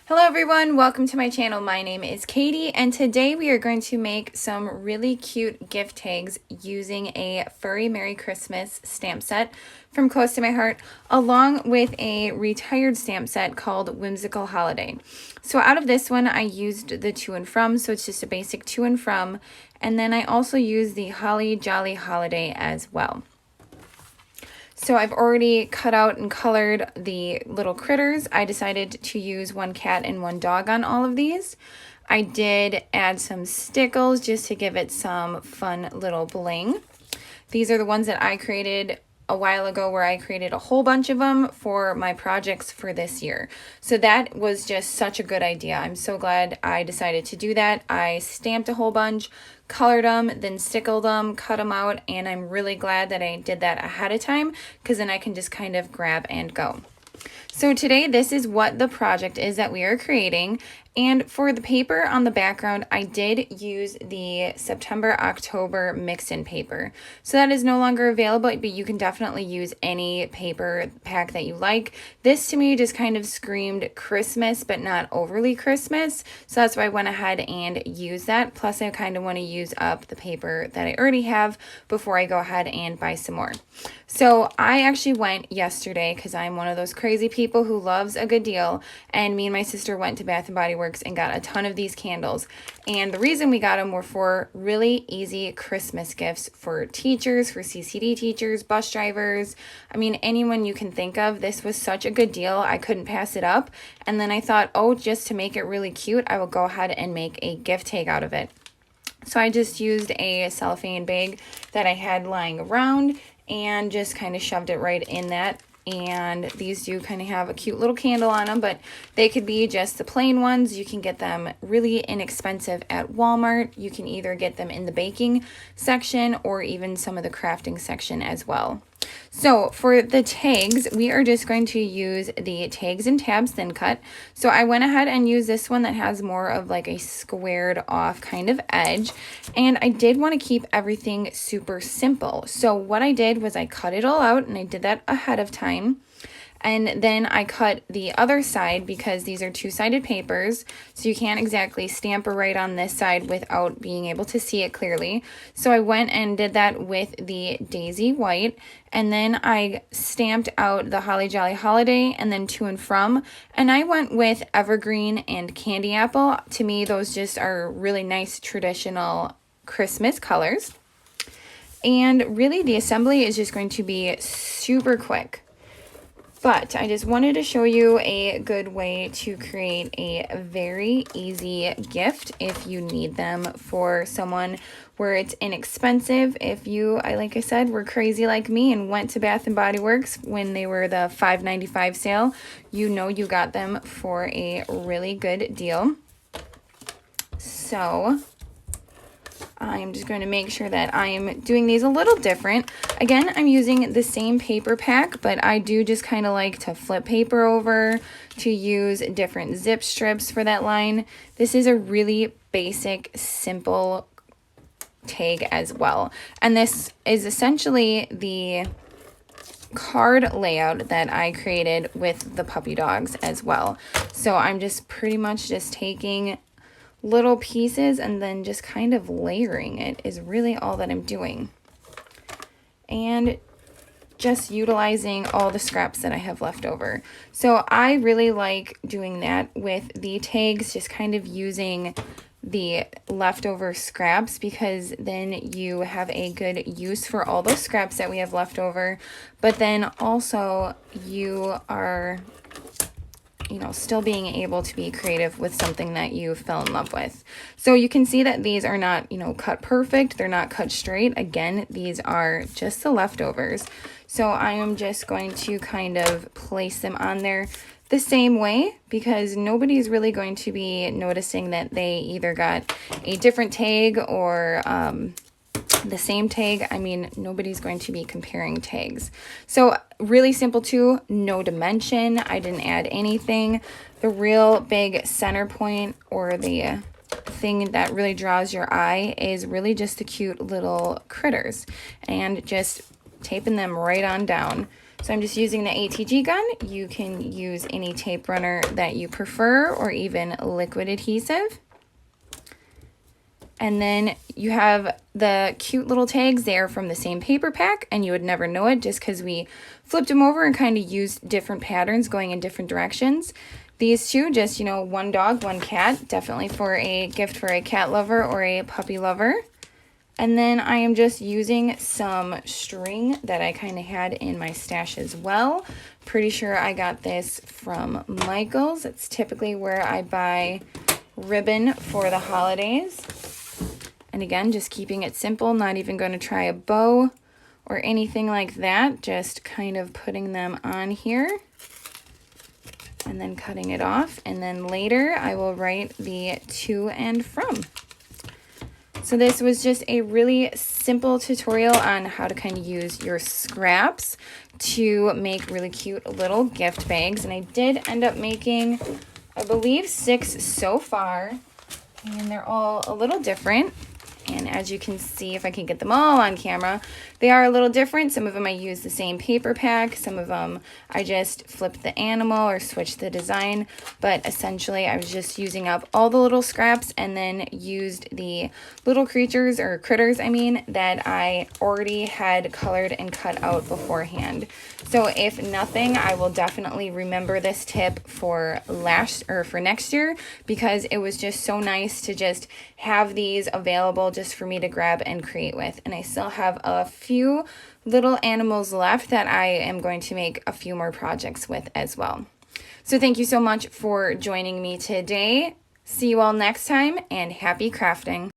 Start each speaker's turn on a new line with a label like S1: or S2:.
S1: Hello everyone, welcome to my channel. My name is Katie and today we are going to make some really cute gift tags using a Furry Merry Christmas stamp set from Close to My Heart along with a retired stamp set called Whimsical Holiday. So out of this one I used the to and from, so it's just a basic to and from, and then I also used the Holly Jolly Holiday as well. So I've already cut out and colored the little critters. I decided to use one cat and one dog on all of these. I did add some stickles just to give it some fun little bling. These are the ones that I created a while ago where I created a whole bunch of them for my projects for this year. So that was just such a good idea. I'm so glad I decided to do that. I stamped a whole bunch, colored them, then stickled them, cut them out, and I'm really glad that I did that ahead of time because then I can just kind of grab and go. So today this is what the project is that we are creating, and for the paper on the background I did use the September-October mix-in paper. So that is no longer available, but you can definitely use any paper pack that you like. This to me just kind of screamed Christmas but not overly Christmas, so that's why I went ahead and used that. Plus I kind of want to use up the paper that I already have before I go ahead and buy some more. So I actually went yesterday because I'm one of those crazy people who loves a good deal, and me and my sister went to Bath & Body Works and got a ton of these candles. And the reason we got them were for really easy Christmas gifts for teachers, for CCD teachers, bus drivers, I mean anyone you can think of. This was such a good deal, I couldn't pass it up. And then I thought, oh, just to make it really cute, I will go ahead and make a gift tag out of it. So I just used a cellophane bag that I had lying around and just kind of shoved it right in that. And these do kind of have a cute little candle on them, but they could be just the plain ones. You can get them really inexpensive at Walmart. You can either get them in the baking section or even some of the crafting section as well. So for the tags, we are just going to use the Tags and Tabs thin cut. So I went ahead and used this one that has more of like a squared off kind of edge. And I did want to keep everything super simple. So what I did was I cut it all out, and I did that ahead of time. And then I cut the other side because these are two-sided papers, so you can't exactly stamp or write on this side without being able to see it clearly. So I went and did that with the Daisy White, and then I stamped out the Holly Jolly Holiday and then to and from, and I went with Evergreen and Candy Apple. To me, those just are really nice traditional Christmas colors. And really, the assembly is just going to be super quick. But I just wanted to show you a good way to create a very easy gift if you need them for someone where it's inexpensive. If you, like I said, were crazy like me and went to Bath & Body Works when they were the $5.95 sale, you know you got them for a really good deal. So I'm just going to make sure that I'm doing these a little different. Again, I'm using the same paper pack, but I do just kind of like to flip paper over, to use different zip strips for that line. This is a really basic, simple tag as well. And this is essentially the card layout that I created with the puppy dogs as well. So I'm just pretty much just taking little pieces and then just kind of layering it is really all that I'm doing. And just utilizing all the scraps that I have left over. So I really like doing that with the tags, just kind of using the leftover scraps, because then you have a good use for all those scraps that we have left over, but then also you are still being able to be creative with something that you fell in love with. So you can see that these are not, cut perfect. They're not cut straight. Again, these are just the leftovers. So I am just going to kind of place them on there the same way, because nobody's really going to be noticing that they either got a different tag or the same tag. I mean, nobody's going to be comparing tags. So really simple too, no dimension. I didn't add anything. The real big center point, or the thing that really draws your eye, is really just the cute little critters, and just taping them right on down. So I'm just using the ATG gun. You can use any tape runner that you prefer or even liquid adhesive. And then you have the cute little tags. They are from the same paper pack, and you would never know it just because we flipped them over and kind of used different patterns going in different directions. These two, just, you know, one dog, one cat, definitely for a gift for a cat lover or a puppy lover. And then I am just using some string that I kind of had in my stash as well. Pretty sure I got this from Michael's. It's typically where I buy ribbon for the holidays. And again, just keeping it simple, not even going to try a bow or anything like that. Just kind of putting them on here and then cutting it off. And then later I will write the to and from. So this was just a really simple tutorial on how to kind of use your scraps to make really cute little gift bags. And I did end up making, I believe, 6 so far. And they're all a little different. And as you can see, if I can get them all on camera, they are a little different. Some of them I use the same paper pack. Some of them I just flipped the animal or switched the design. But essentially, I was just using up all the little scraps and then used the little creatures, or critters, I mean, that I already had colored and cut out beforehand. So if nothing, I will definitely remember this tip for next year, because it was just so nice to just have these available just for me to grab and create with. And I still have a few little animals left that I am going to make a few more projects with as well. So thank you so much for joining me today. See you all next time, and happy crafting.